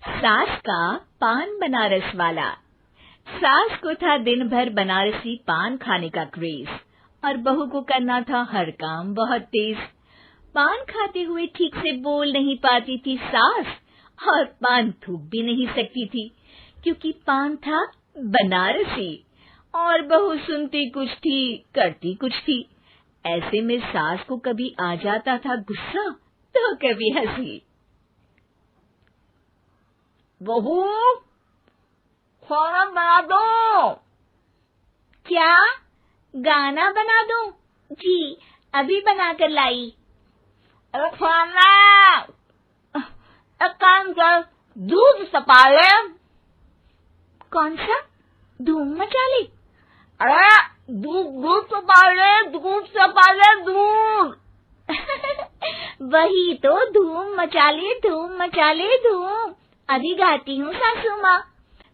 सास का पान बनारस वाला। सास को था दिन भर बनारसी पान खाने का क्रेज और बहू को करना था हर काम बहुत तेज। पान खाते हुए ठीक से बोल नहीं पाती थी सास और पान थूक भी नहीं सकती थी क्योंकि पान था बनारसी और बहू सुनती कुछ थी करती कुछ थी। ऐसे में सास को कभी आ जाता था गुस्सा तो कभी हंसी। बहू, खाना बना दो। क्या गाना बना दूं? जी अभी बनाकर लाई। अरे खाना, एक काम कर, दूध सपा ले। कौन सा? धूम मचा ले? अरे दूध सपा ले, दूध सपा ले, दूध। वही तो, धूम मचा ले, धूम मचा ले, धूम। अभी गाती हूँ सासू माँ।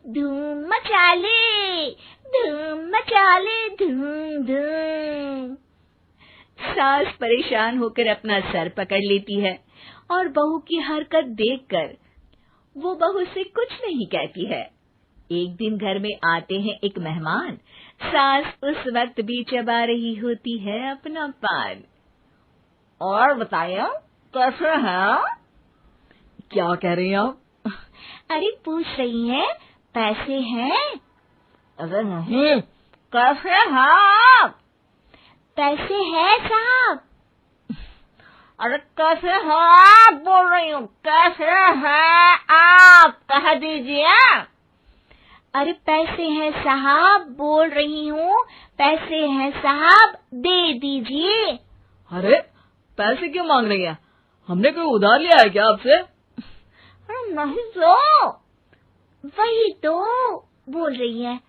धूम मचा ले, धूम मचा ले, धूम धूम। सास परेशान होकर अपना सर पकड़ लेती है और बहू की हरकत देखकर वो बहू से कुछ नहीं कहती है। एक दिन घर में आते हैं एक मेहमान। सास उस वक्त भी चबा रही होती है अपना पान। और बताइए कैसे हैं? क्या कह रही हैं आप? अरे पूछ रही हैं पैसे हैं? अरे नहीं, कैसे हैं आप? पैसे हैं साहब। अरे कैसे हैं आप बोल रही हूँ, कैसे हैं आप कह दीजिए। अरे पैसे हैं साहब बोल रही हूँ, पैसे हैं साहब दे दीजिए। अरे पैसे क्यों मांग रही हैं? हमने कोई उधार लिया है क्या आपसे? अरे नहीं तो। वही तो बोल रही है।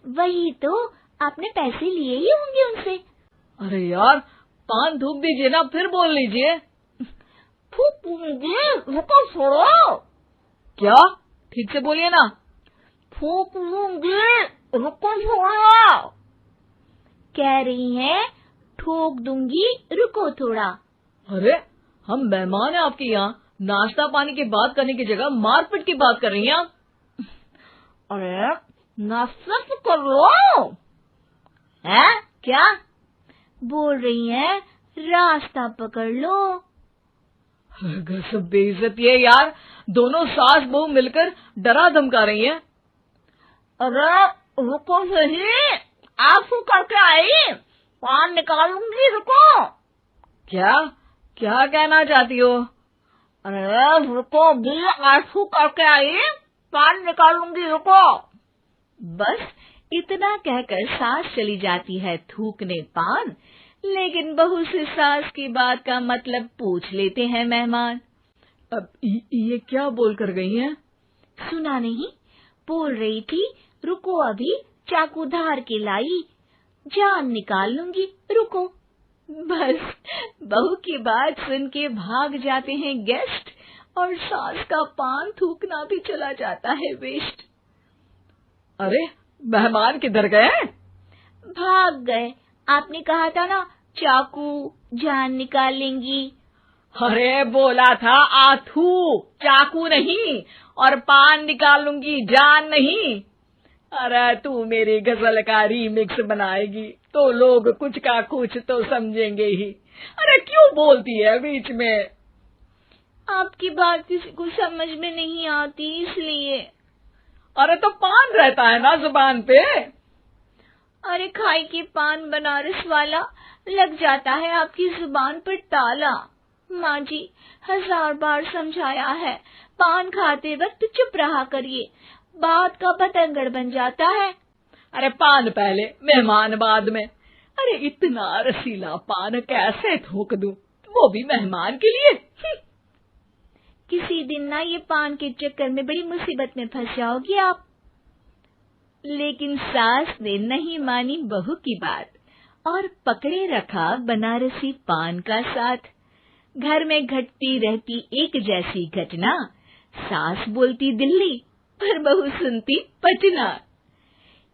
वही तो, आपने पैसे लिए ही होंगे उनसे। अरे यार पान थूक दीजिए ना, फिर बोल लीजिए। थूक लूंगी, रुको छोड़ो। क्या? ठीक से बोलिए ना। थूक लूंगी, रुको छोड़ो। कह रही हैं ठोक दूंगी, रुको थोड़ा। अरे हम मेहमान हैं आपके यहाँ, नाश्ता पानी की बात करने की जगह मारपीट की बात कर रही हैं आप। अरे नाश्ता तो कर लो। है क्या बोल रही हैं? रास्ता पकड़ लो। गजब बेइज्जती है यार, दोनों सास बहू मिलकर डरा धमका रही हैं। अरे रुको सही, आंसू करके आई, पान निकालूंगी, रुको। क्या क्या कहना चाहती हो? अरे रुको भी, आंसू करके आई, पान निकालूंगी, रुको। बस इतना कहकर सास चली जाती है थूकने पान, लेकिन बहू से सास की बात का मतलब पूछ लेते हैं मेहमान। अब ये क्या बोल कर गई हैं? सुना नहीं? बोल रही थी रुको अभी चाकू धार के लाई, जान निकाल लूंगी, रुको। बस बहू की बात सुन के भाग जाते हैं गेस्ट और सास का पान थूकना भी चला जाता है वेस्ट। अरे मेहमान किधर गए? भाग गए। आपने कहा था ना चाकू जान निकाल लेंगी। अरे बोला था आथू, चाकू नहीं, और पान निकाल लूंगी, जान नहीं। अरे तू मेरी गजल का रीमिक्स बनाएगी तो लोग कुछ का कुछ तो समझेंगे ही। अरे क्यों बोलती है बीच में? आपकी बात किसी को समझ में नहीं आती इसलिए। अरे तो पान रहता है ना जुबान पे। अरे खाई के पान बनारस वाला, लग जाता है आपकी जुबान पर ताला। माँ जी 1000 बार समझाया है, पान खाते वक्त चुप रहा करिए, बात का बतंगड़ बन जाता है। अरे पान पहले मेहमान बाद में। अरे इतना रसीला पान कैसे थूक दूं, वो भी मेहमान के लिए। किसी दिन ना ये पान के चक्कर में बड़ी मुसीबत में फंस जाओगी आप। लेकिन सास ने नहीं मानी बहू की बात और पकड़े रखा बनारसी पान का साथ। घर में घटती रहती एक जैसी घटना, सास बोलती दिल्ली पर बहू सुनती पटना।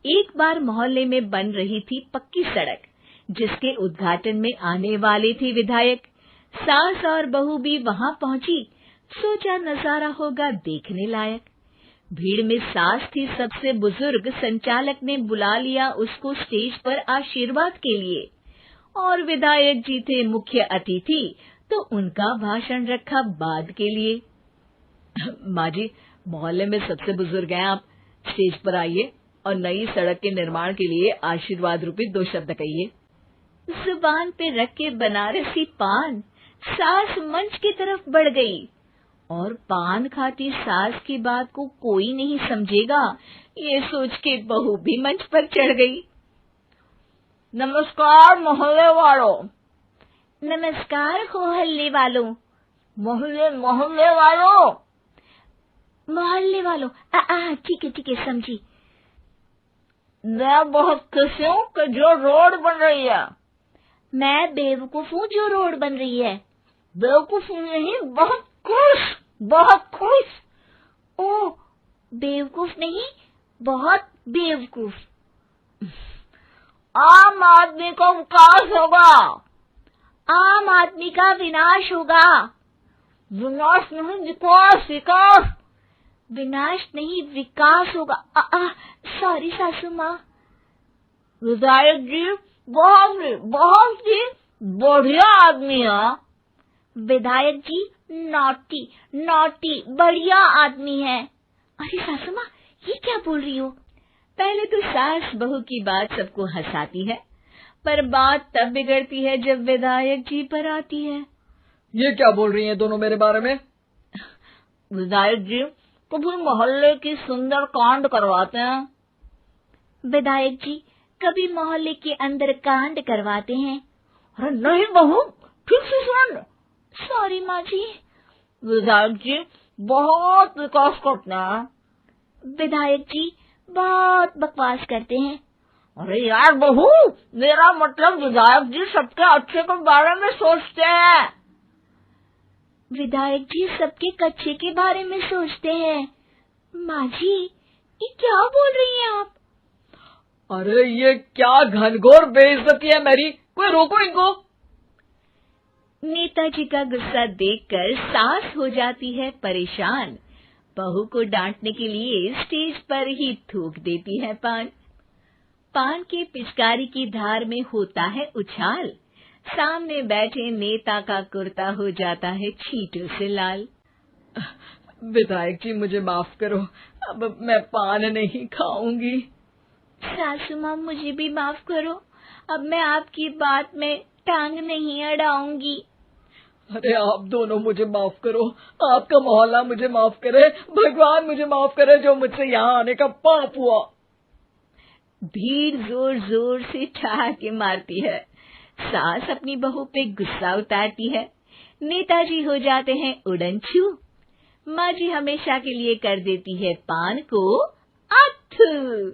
एक बार मोहल्ले में बन रही थी पक्की सड़क, जिसके उद्घाटन में आने वाले थे विधायक। सास और बहू भी वहां पहुंची। सोचा नजारा होगा देखने लायक। भीड़ में सास थी सबसे बुजुर्ग। संचालक ने बुला लिया उसको स्टेज पर आशीर्वाद के लिए, और विधायक जी थे मुख्य अतिथि, तो उनका भाषण रखा बाद के लिए। माँ जी, मोहल्ले में सबसे बुजुर्ग हैं आप, स्टेज पर आइए और नई सड़क के निर्माण के लिए आशीर्वाद रूपी 2 शब्द कहिए। जुबान पे रख के बनारसी पान सास मंच की तरफ बढ़ गई, और पान खाती सास की बात को कोई नहीं समझेगा, ये सोच के बहू भी मंच पर चढ़ गई। नमस्कार मोहल्ले वालों। नमस्कार मोहल्ले वालों। मोहल्ले मोहल्ले वालों। मोहल्ले वालों, ठीक है समझी। मैं बहुत खुश हूँ कि जो रोड बन रही है। मैं बेवकूफ हूँ जो रोड बन रही है। बेवकूफ नहीं, बहुत खुश, बहुत खुश। ओ, बेवकूफ नहीं, बहुत बेवकूफ। आम आदमी का विकास होगा। आम आदमी का विनाश होगा। विनाश नहीं, विकास, विकास। विनाश नहीं, विकास होगा। सॉरी सासू माँ। विधायक जी बहुत ही बढ़िया आदमी है। विधायक जी नॉटी बढ़िया आदमी है। अरे सासू माँ, ये क्या बोल रही हो? पहले तो सास बहू की बात सबको हंसाती है, पर बात तब बिगड़ती है जब विधायक जी पर आती है। ये क्या बोल रही हैं दोनों मेरे बारे में? विधायक जी कभी मोहल्ले की सुंदर कांड करवाते हैं। विधायक जी कभी मोहल्ले के अंदर कांड करवाते हैं। अरे नहीं बहू, ठीक से सुन। सॉरी माँ जी। विधायक जी बहुत विकास करते हैं। विधायक जी बहुत बकवास करते हैं। अरे यार बहू, मेरा मतलब विधायक जी सबके अच्छे के बारे में सोचते हैं। विधायक जी सबके कच्चे के बारे में सोचते हैं। माँ जी, ये क्या बोल रही हैं आप? अरे ये क्या घनघोर बेइज्जती है मेरी, कोई रोको इनको। नेताजी का गुस्सा देखकर सास हो जाती है परेशान। बहू को डांटने के लिए स्टेज पर ही थूक देती है पान के पिचकारी की धार में होता है उछाल। सामने बैठे नेता का कुर्ता हो जाता है छींटों से लाल। विधायक जी मुझे माफ करो, अब मैं पान नहीं खाऊंगी। सासू माँ मुझे भी माफ करो, अब मैं आपकी बात में टांग नहीं अड़ाऊंगी। अरे आप दोनों मुझे माफ करो, आपका मोहल्ला मुझे माफ करे, भगवान मुझे माफ करे जो मुझसे यहाँ आने का पाप हुआ। भीड़ जोर जोर से ठहाके मारती है। सास अपनी बहू पे गुस्सा उतारती है। नेताजी हो जाते हैं उड़नछू। माँ जी हमेशा के लिए कर देती है पान को अथू।